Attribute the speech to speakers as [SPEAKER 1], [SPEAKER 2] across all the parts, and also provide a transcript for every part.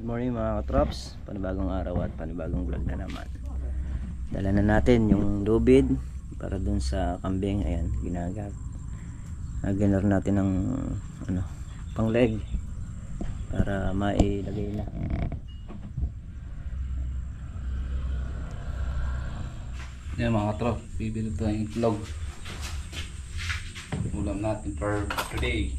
[SPEAKER 1] Good morning mga katrops. Panibagong araw at panibagong vlog na naman. Dala na natin yung lubid para dun sa kambing. Ayan, ginaganar natin ng pang leg para mailagay na.
[SPEAKER 2] Yan mga katrops, bibili ito yung itlog. Ulam natin for today.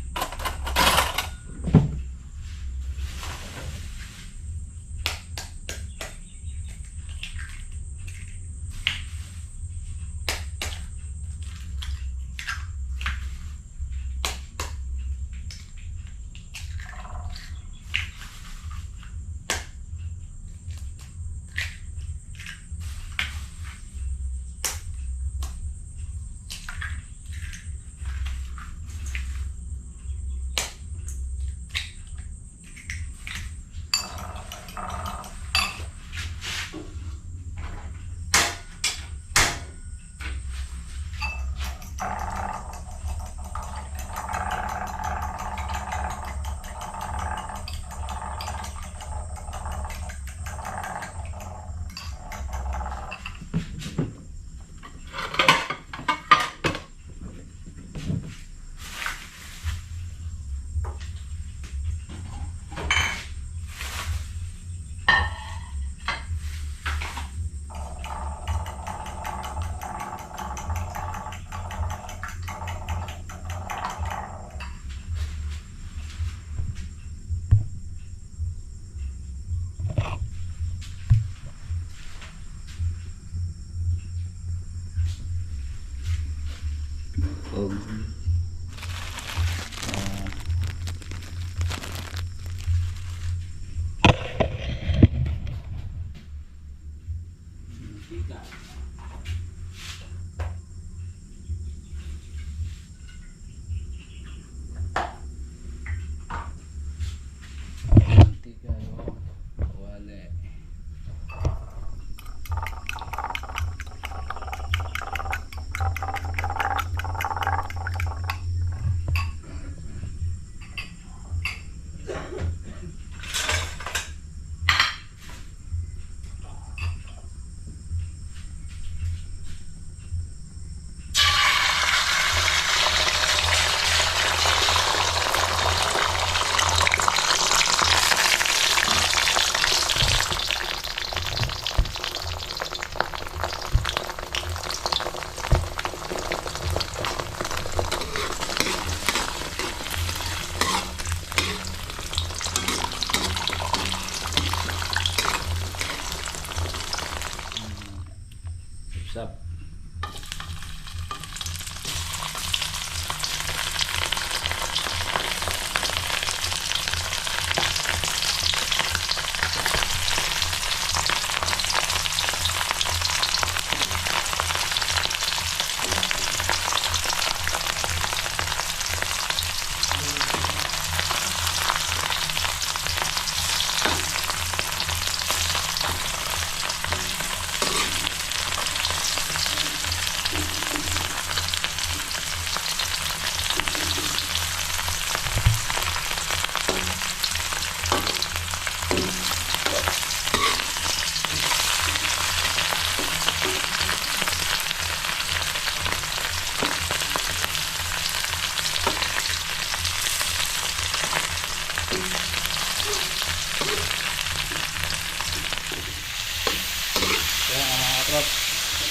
[SPEAKER 2] Sup.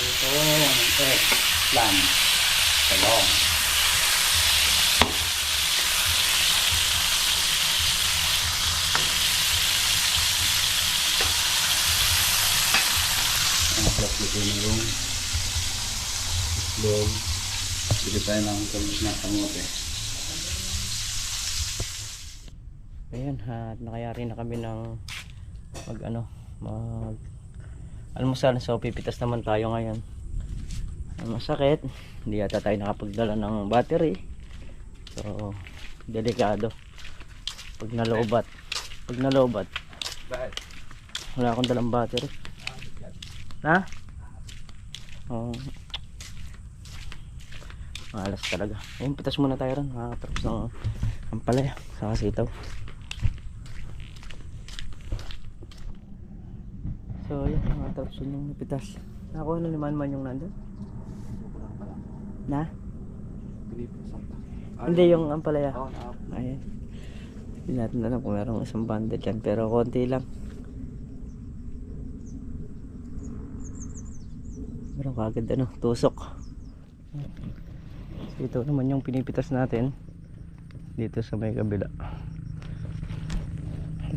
[SPEAKER 2] Ito ang plan talong. Ang masarap dito na yung itlog. Bili tayo ng kamis na kamote.
[SPEAKER 1] Ayan, at nakayari na kami ng almusal. So pipitas naman tayo ngayon. Masakit, hindi yata tayo nakapagdala ng battery, so delikado pag nalobat.
[SPEAKER 2] Bakit?
[SPEAKER 1] Wala akong dalang battery. Ha? Malas talaga. Ayun, pitas muna tayo ron, makakatapos ng ampalaya sa sitaw. So yun, mga traps yun yung napitas. Nakuha na ni Manman yung nandun? Na? Hindi yung ampalaya. Ayan. Hindi natin alam kung merong isang bundle dyan, pero konti lang. Meron kagad ano, tusok. So, ito naman yung pinipitas natin dito sa may kabila.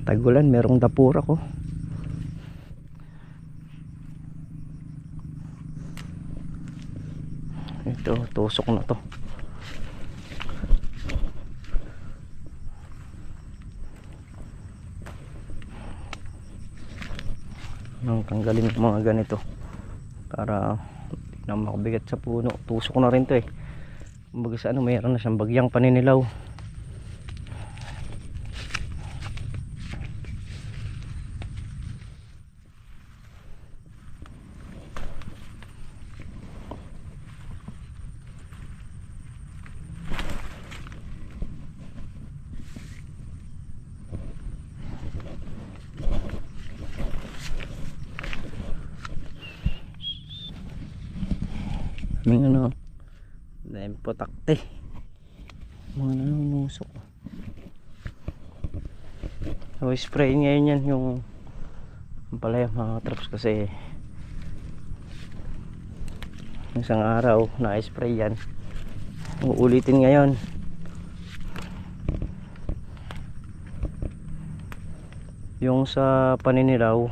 [SPEAKER 1] Tagulan, merong dapura ko. Ito, tusok na to. Nang tanggalin yung mga ganito para hindi na makabigat sa puno. Tusok na rin to eh. Kumbaga sa ano, mayroon na siyang bagyang paninilaw. May ano, dahil potakte mga nanunusok. So spray ngayon yan yung palaya mga traps, kasi isang araw na spray yan, uulitin ngayon. Yung sa paninilaw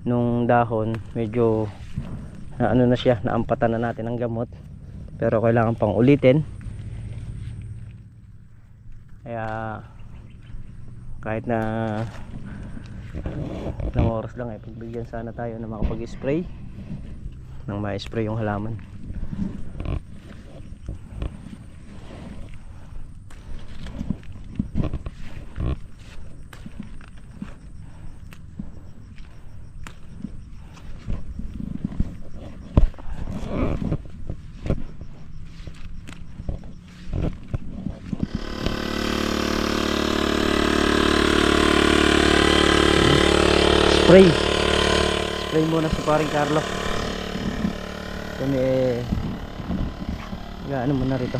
[SPEAKER 1] nung dahon, medyo na ano na siya, naampatan na natin ang gamot, pero kailangan pang ulitin. Kaya kahit na ilang oras lang pagbigyan sana tayo na makapag-spray nang ma-spray yung halaman. Spray muna si paring Carlo. Kami gaano muna rito.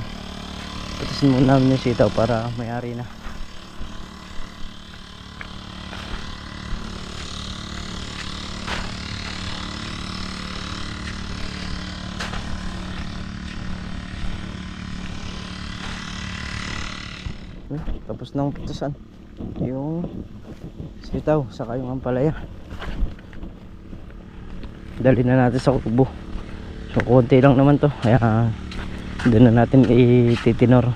[SPEAKER 1] Patasin muna namin yung sitaw para may-ari na. Tapos nang putasan yung sitaw saka yung ampalaya. Dali na natin sa kubo. So konti lang naman to, kaya doon na natin ititinor.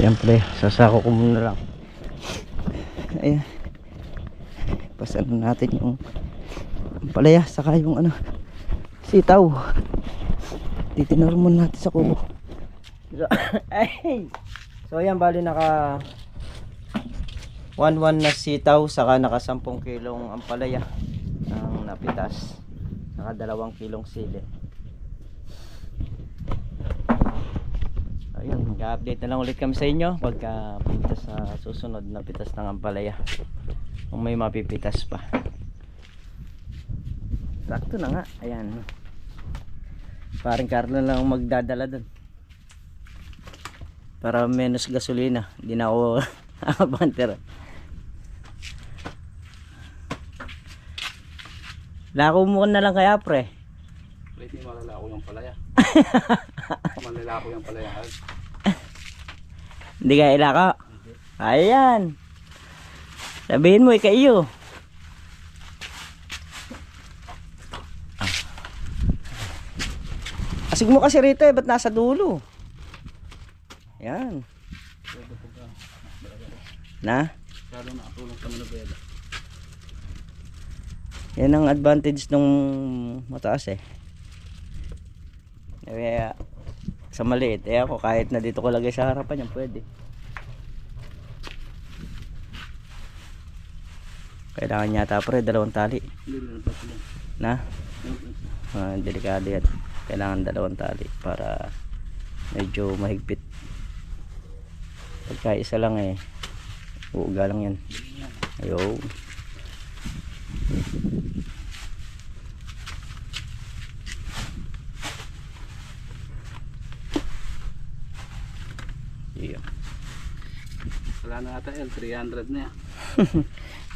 [SPEAKER 1] Yan pre, sasako ko muna lang. Ayan, pasan natin yung palaya saka yung ano, sitaw. Titinor muna natin sa kubo. So ayan, bali naka 1-1 na sitaw saka naka 10 kilong ampalaya ang napitas, naka 2 kilong sili. Ayun, mag-update na lang ulit kami sa inyo pagka pitas sa susunod na pitas ng ampalaya, kung may mapipitas pa. Sakto na nga, ayan. Parang Carlo lang magdadala dun para menos gasolina, hindi na ako abanter. Lako mo na lang kaya pre.
[SPEAKER 2] Pwede malalako yung palaya. Malalako yung palaya.
[SPEAKER 1] Hindi ka ilako. Ayan. Sabihin mo ikaiyo. Asig mo kasi rito ba't nasa dulo? Yan. Na?
[SPEAKER 2] Lalo nakatulong kami na bela.
[SPEAKER 1] Yan ang advantage nung mataas eh. Kaya sa maliit ako kahit na dito ko lagay sa harapan yan pwede. Kailangan yata pre 2 tali.
[SPEAKER 2] Hindi na tatlo.
[SPEAKER 1] Na? Delikado yan. Kailangan 2 tali para medyo mahigpit. Pagka isa lang eh, uuga lang yan. Ayun. Yeah.
[SPEAKER 2] Wala na ata L, 300 na yan.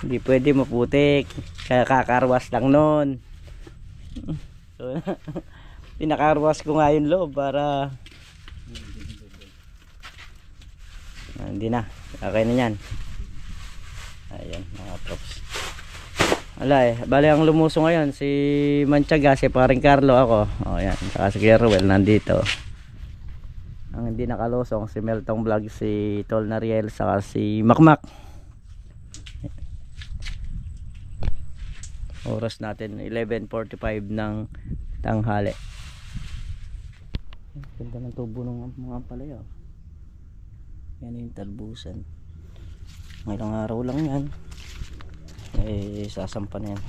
[SPEAKER 1] Hindi pwede maputik. Kaya kakarwas lang nun. So, pinakarwas ko nga yung loob para hindi na. Okay na yan. Ayan mga props. Wala eh. Bali ang lumuso ngayon si Manchaga, si paring Carlo ako. O yan. Saka si Gerwell nandito. Ang hindi nakalusong si Meltong Vlog, si Tol Nariel, saka si Makmak. Oras natin 11:45 ng tanghali. Ganda ng tubo ng mga palaya. Yan yung talbusan. Ilang araw lang yan. Eh sasampa na yan.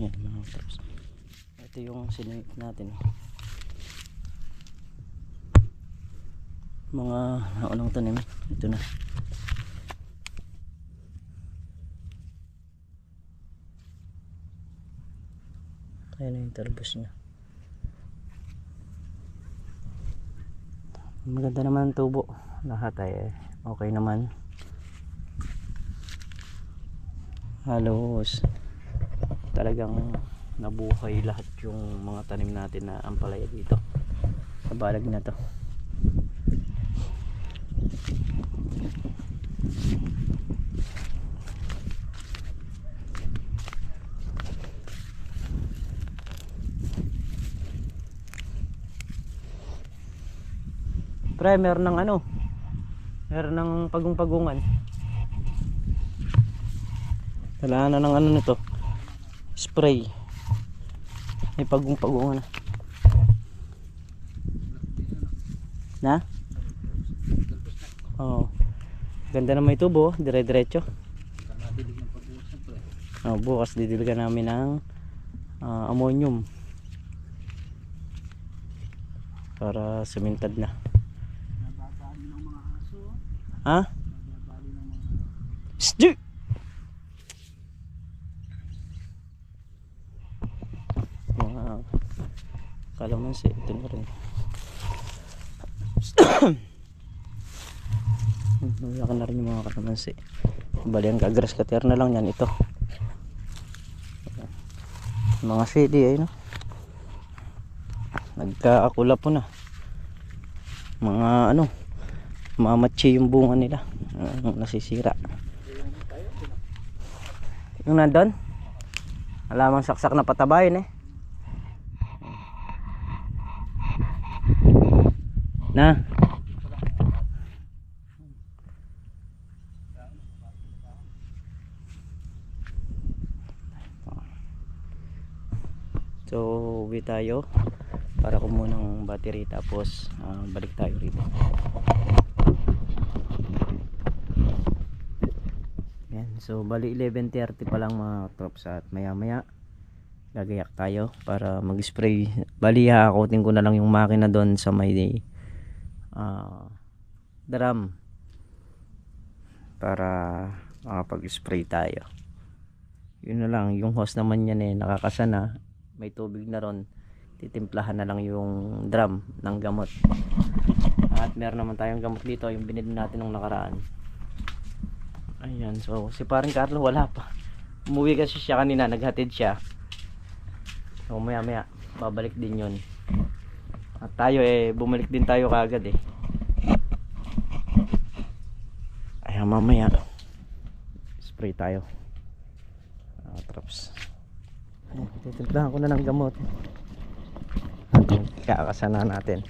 [SPEAKER 1] Yan mga traps. Ito yung sinip natin. Mga naunang tanim. Ito na. Ayan na yung talbos niya. Maganda naman ang tubo. Lahat ay okay naman. Halos talagang nabuhay lahat yung mga tanim natin na ampalaya dito sa balag na to. Pre, meron ng ano, meron ng pagong-pagungan. Kailangan na ng ano nito, spray. May pagong-pagungan na. Oo. Ganda na may tubo, dire-diretso. Oh, bukas didiligan namin ng ammonium para semintad na. Ha? Stu! Mga kalamansi, ito na rin. Nalaka na rin yung mga kalamansi. Bali ang grass cutter na lang yan ito. Mga CD ay no. Nagkaakula po na. Mga ano, mamatsi yung bunga nila. Nasisira. Yung nandun, alamang saksak na patabayin eh. Na. So uwi tayo para kumuha ng battery tapos balik tayo rito. Yan, so bali 11:30 pa lang mga trops at maya maya gagayak tayo para mag-spray. Bali hakutin ko na lang yung makina doon sa may drum para makapag-spray tayo. Yun na lang, yung hose naman yan eh nakakasana, may tubig na ron, titimplahan na lang yung drum ng gamot. At meron naman tayong gamot dito, yung binili natin nung nakaraan. Ayan, so si paring Carlo wala pa, umuwi kasi siya kanina, naghatid siya. So maya maya babalik din yun. At tayo eh bumalik din tayo kaagad eh. Ayan, mamaya spray tayo. Traps. Titimplahan ko na ng gamot. At kakasana natin.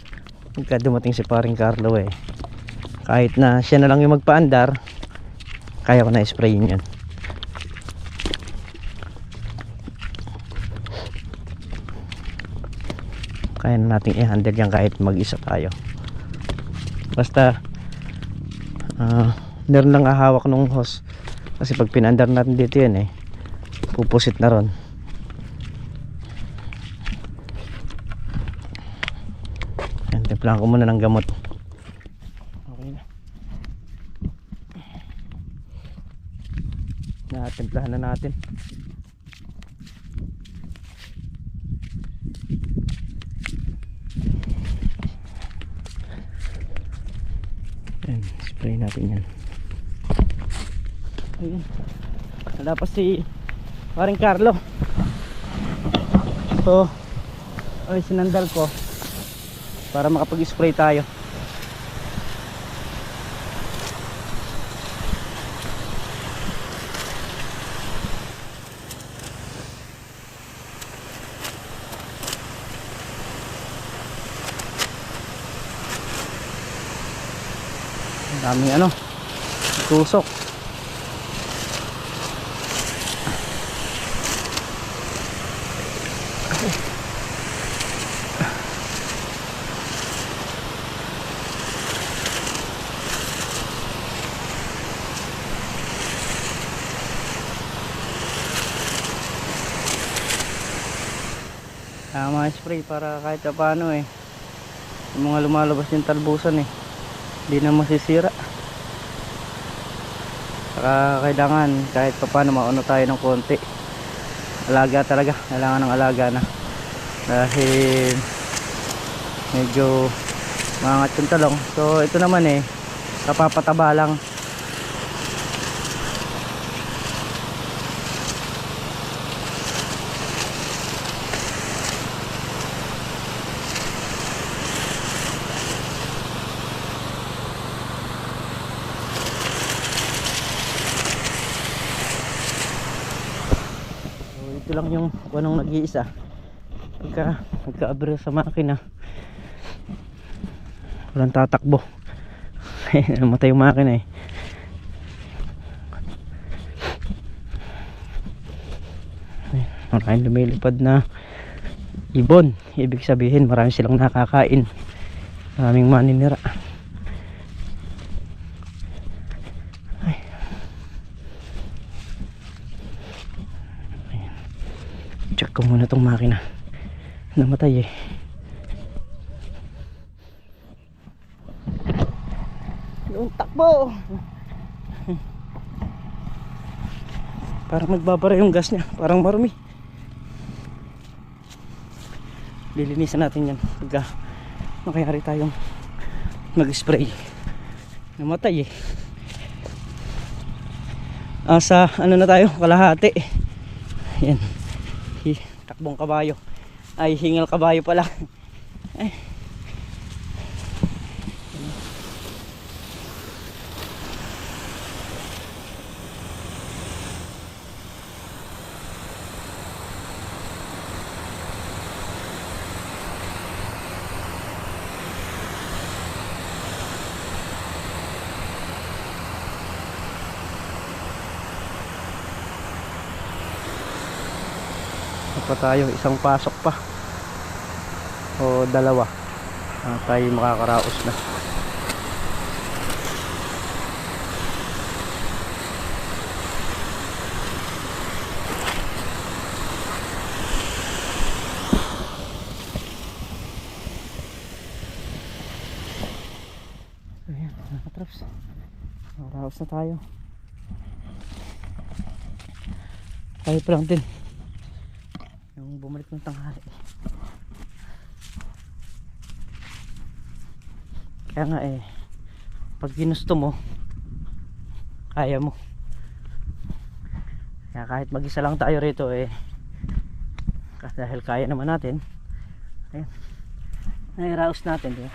[SPEAKER 1] Pagka dumating si paring Carlo eh, kahit na siya na lang yung magpaandar, kaya ko na sprayin yun. kaya na nating i-handle yan kahit mag-isa tayo. Basta meron lang ahawak nung hose, kasi pag pinandar natin dito yan pupusit na ron. Yan, timplahan ko muna ng gamot. Okay na, natimplahan na natin. Yan, spray natin yan. Ayun, wala pa si paring Carlo, so ay sinandal ko para makapag-spray tayo. Ang daming tusok. Mga spray para kahit paano yung mga lumalabas yung talbusan hindi na masisira. Saka kailangan kahit paano mauna tayo ng konti. Alaga talaga, kailangan ng alaga na, dahil medyo mangat yung talong. So ito naman kapapataba lang. Ito lang yung anong nag-iisa pagka-abrew sa makina, walang tatakbo. Namatay yung makina maraming lumilipad na ibon, ibig sabihin marami silang nakakain, maraming maninira. Check ko muna tong makina, namatay yung takbo. Parang nagbabara yung gas niya, parang marumi. Lilinisan natin yan pagka makayari tayong mag-spray. Namatay sa na tayo, kalahati. Yan, takbong kabayo, ay hingal kabayo pala. pa tayo, isang pasok pa o dalawa tayo makakaraos na. Ayan, nakatraps, makakaraos na tayo. Tayo pa lang din yung bumalik ng tanghali. Kaya nga pag ginusto mo, kaya mo. Kaya kahit mag-isa lang tayo rito dahil kaya naman natin, ayun, nairaos natin, diba?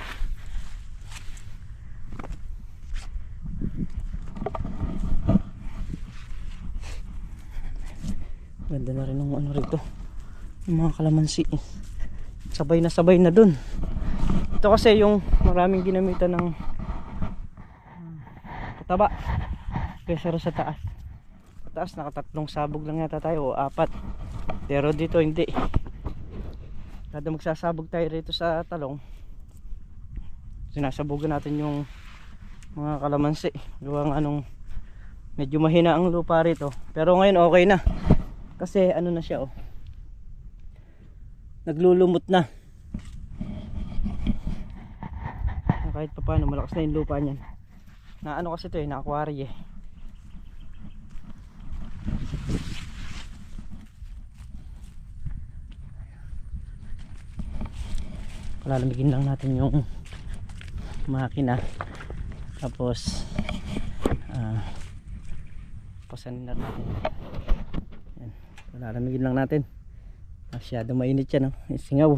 [SPEAKER 1] Ganda na rin ng ano rito, yung mga kalamansi, sabay na dun. Ito kasi yung maraming ginamitan ng pataba kaysa sa taas. Sa taas nakatatlong sabog lang yata tayo o apat, pero dito hindi, kada magsasabog tayo rito sa talong, sinasabugan natin yung mga kalamansi. Gawa nga anong medyo mahina ang lupa rito, pero ngayon okay na kasi ano na siya, oh, naglulumot na. Kahit pa paano malakas na yung lupa niyan. Na ano kasi ito na aquary Palalamigin lang natin yung makina, tapos pasanin na natin. Yan. Palalamigin lang natin. Masyado mainit yan, no? Singaw.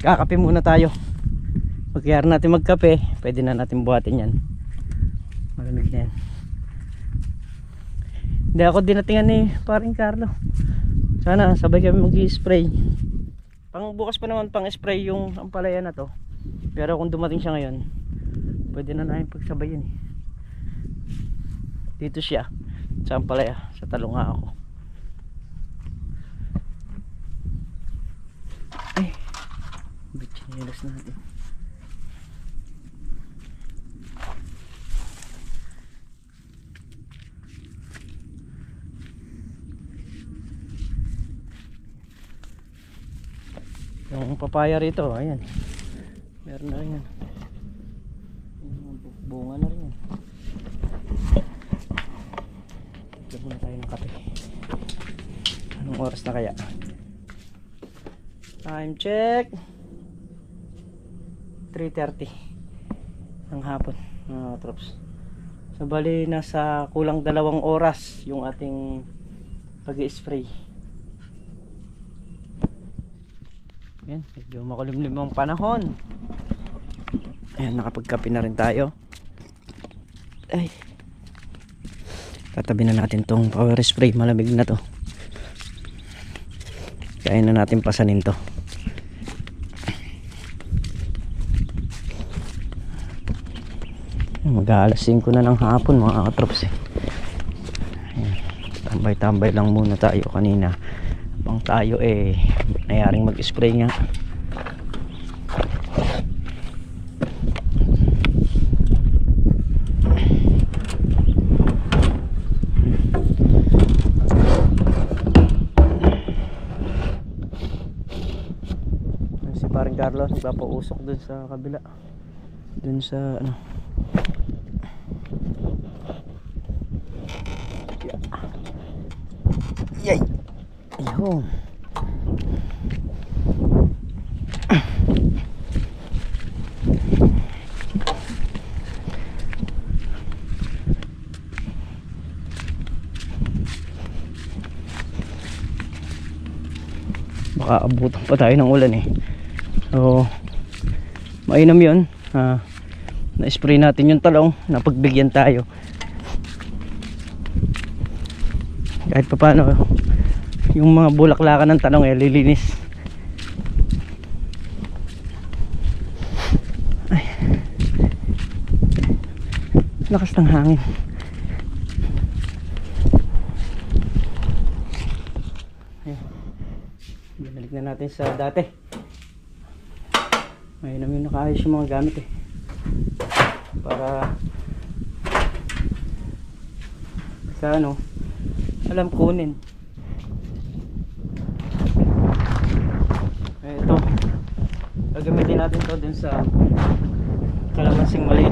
[SPEAKER 1] Kakape muna tayo. Pagkayari natin magkape, pwede na natin buhatin yan. Malamig na yan. Hindi ako dinatingan ni paring Carlo. Sana sabay kami mag-spray. Pang bukas pa naman pang spray yung ampalaya na to. Pero kung dumating siya ngayon, pwede na namin pagsabayin. Dito siya sa ampalaya, sa talunga ako. Ay, bichinelas natin. Yung papaya rito, ayan. Meron na rin yan. Bunga na rin yan. Bigyan muna tayo ng kape. Anong oras na kaya? Time check 3:30 ng hapon, mga troops. So bali nasa kulang 2 oras yung ating pag-i-spray. Yan, medyo makulimlim ang panahon. Ayan, nakapagkape na rin tayo. Ay, tatabi na natin tong power spray. Malamig na to. Kaya na natin pasanin to. Mag-aalas 5 na ng hapon, mga katrops tambay-tambay lang muna tayo kanina. Habang tayo nayaring mag-spray nga. Si paring Carlos nagpapausok dun sa kabila. Dun sa ano. Yay! Ayun. Baka abutan pa tayo ng ulan so mainam yun. Na-spray natin yung talong, napagbigyan tayo kahit pa paano yung mga bulaklakan ng talong lilinis. Ay, lakas ng hangin. Binalik na natin sa dati. Ngayon namin nakaayos yung mga gamit para sa ano alam kunin. Ito gagamitin natin to dun sa kalamansing maliit.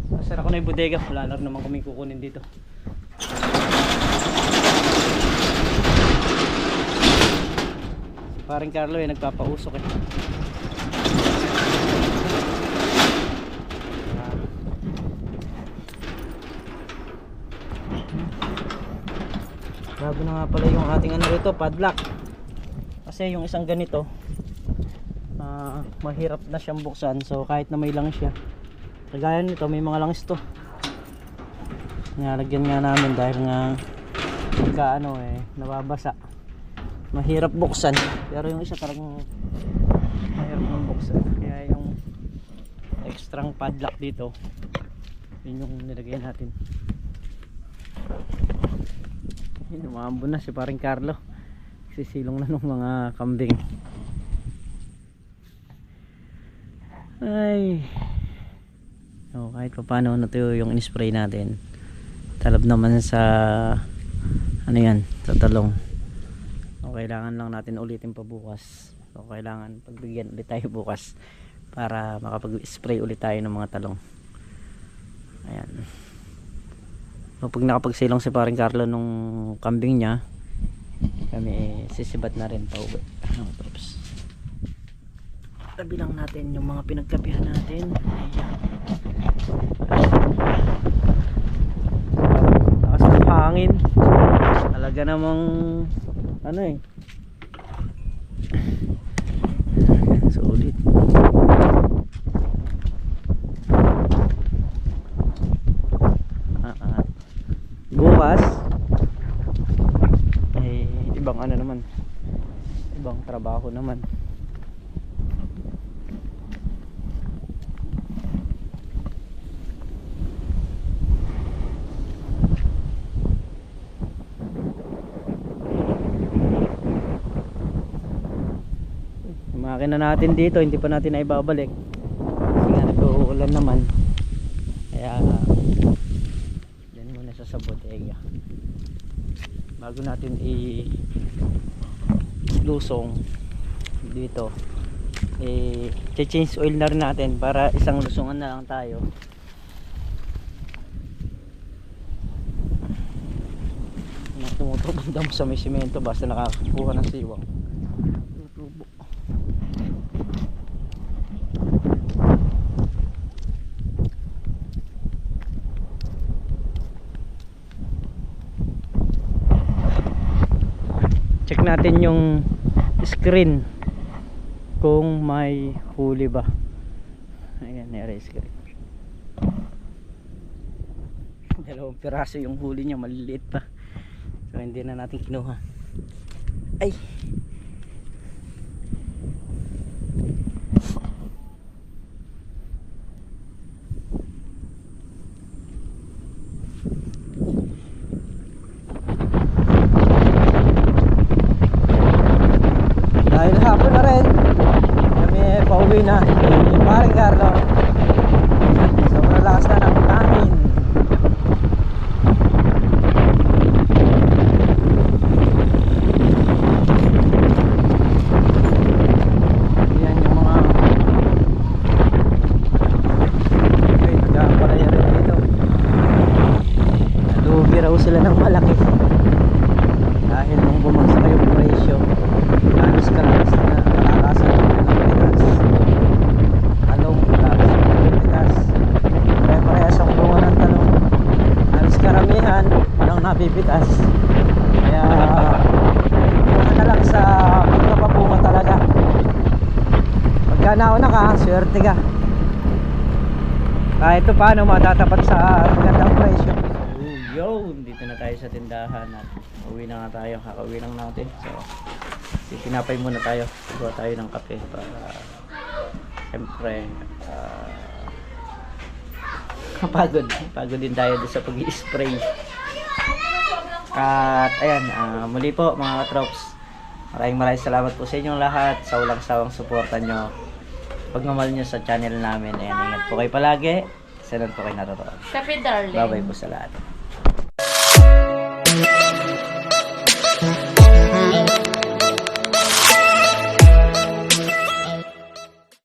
[SPEAKER 1] Nasara ko na yung bodega, wala na rin naman kami kukunin dito. Paring Carlo nagpapausok Bago na nga pala yung ating ano rito, padlock. Kasi yung isang ganito mahirap na siyang buksan. So kahit na may langis siya, kagaya nito may mga langis to. Nalagyan nga namin dahil nga pagka nababasa, mahirap buksan. Pero yung isa talagang mahirap ng buksan. Kaya yung extra padlock dito, yun yung nilagay natin. Yun, umambon na si paring Carlo. Sisilong na ng mga kambing. Ay. So, kahit pa paano na to yung in-spray natin. Talab naman sa ano yan, sa talong. So, kailangan lang natin ulitin pa bukas. So, kailangan pagbigyan ulit tayo bukas para makapag-spray ulit tayo ng mga talong. Ayan. So, pag nakapagsilong si paring Carlo nung kambing niya, kami sisibat na rin pa uwi. Troops. Tabi lang natin yung mga pinagkapihan natin. Ayan. Takas ng hangin. Talaga namang ano eh. Sulit. Bukas eh ibang ano naman, ibang trabaho naman. Makina natin dito, hindi pa natin na ibabalik kasi nga nag-uulan naman, kaya yan muna sa bodega bago natin i-lusong dito. Change oil na rin natin para isang lusungan na lang tayo. Tumutubog daw sa may simento basta nakakakuha ng siwang. Tutubo. Check natin yung screen kung may huli ba. Ayan, nare screen. Dalawang piraso yung huli niya, maliliit pa. So hindi na natin kinuha. Ay. Dahil hapon na rin, kami pauwi na. Paring Carlo, sobrang lakas na ng hangin. Yan yung mga ay, nagkakapalaya rin dito. Nalugi raw sila ng malaki dahil nung bumagsak yung presyo, halos kalakas na kalakasan ng bigas. Talong, kalakasan ng bigas. Pare-parehas ang bunga ng talong. Halos karamihan, walang nabibitas. Kaya, bunga na lang sa pagkapabunga talaga. Pagka nauna ka, swerte ka. Kahit pa paano matatapat sa magandang presyo. Yo, dito na tayo sa tindahan at uwi na nga tayo, kakauwi lang natin. So, tinapay muna tayo, gawa tayo ng kape para siyempre pagod din tayo sa pag-i-spray. At ayan, muli po mga katrops, maraming salamat po sa inyong lahat sa walang sawang suporta nyo, pagmamahal nyo sa channel namin. Ayan, ingat po kayo palagi, salan po kayo naroon.
[SPEAKER 3] Kape darling.
[SPEAKER 1] Bye bye po sa lahat.